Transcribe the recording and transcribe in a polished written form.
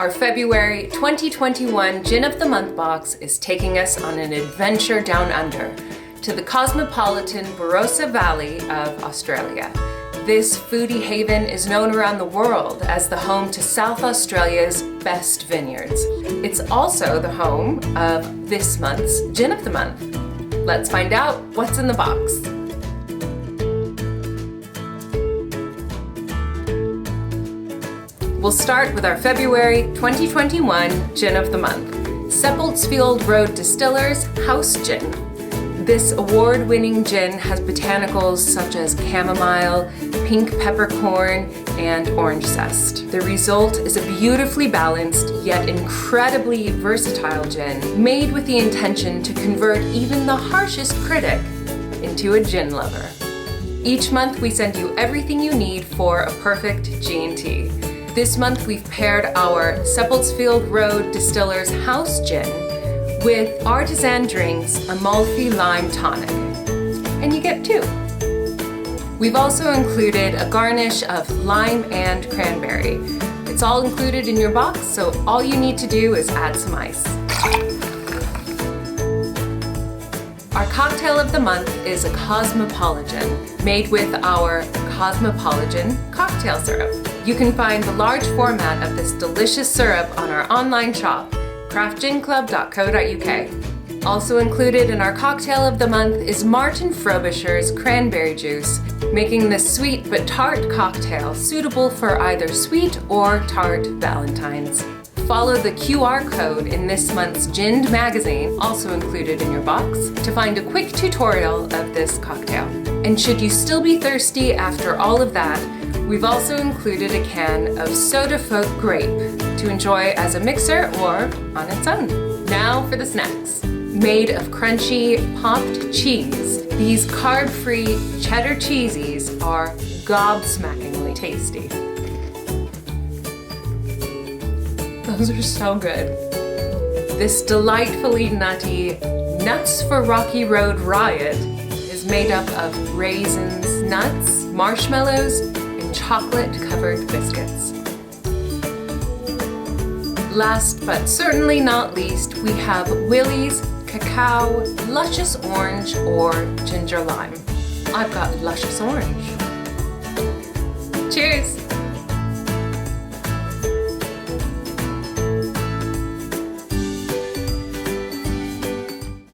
Our February 2021 Gin of the Month box is taking us on an adventure down under to the cosmopolitan Barossa Valley of Australia. This foodie haven is known around the world as the home to South Australia's best vineyards. It's also the home of this month's Gin of the Month. Let's find out what's in the box. We'll start with our February 2021 Gin of the Month, Seppeltsfield Road Distillers House Gin. This award-winning gin has botanicals such as chamomile, pink peppercorn, and orange zest. The result is a beautifully balanced yet incredibly versatile gin made with the intention to convert even the harshest critic into a gin lover. Each month we send you everything you need for a perfect G&T. This month we've paired our Seppeltsfield Road Distillers House Gin with Artisan Drinks Amalfi Lime Tonic. And you get two. We've also included a garnish of lime and cranberry. It's all included in your box, so all you need to do is add some ice. Our cocktail of the month is a Cosmopolitan, made with our Cosmopolitan cocktail syrup. You can find the large format of this delicious syrup on our online shop, craftginclub.co.uk. Also included in our cocktail of the month is Martin Frobisher's cranberry juice, making this sweet but tart cocktail suitable for either sweet or tart Valentines. Follow the QR code in this month's Ginned magazine, also included in your box, to find a quick tutorial of this cocktail. And should you still be thirsty after all of that, we've also included a can of Soda Folk Grape to enjoy as a mixer or on its own. Now for the snacks. Made of crunchy popped cheese, these carb-free cheddar cheesies are gobsmackingly tasty. Those are so good. This delightfully nutty Nuts for Rocky Road Riot is made up of raisins, nuts, marshmallows, and chocolate-covered biscuits. Last but certainly not least, we have Willie's Cacao Luscious Orange or Ginger Lime. I've got luscious orange. Cheers!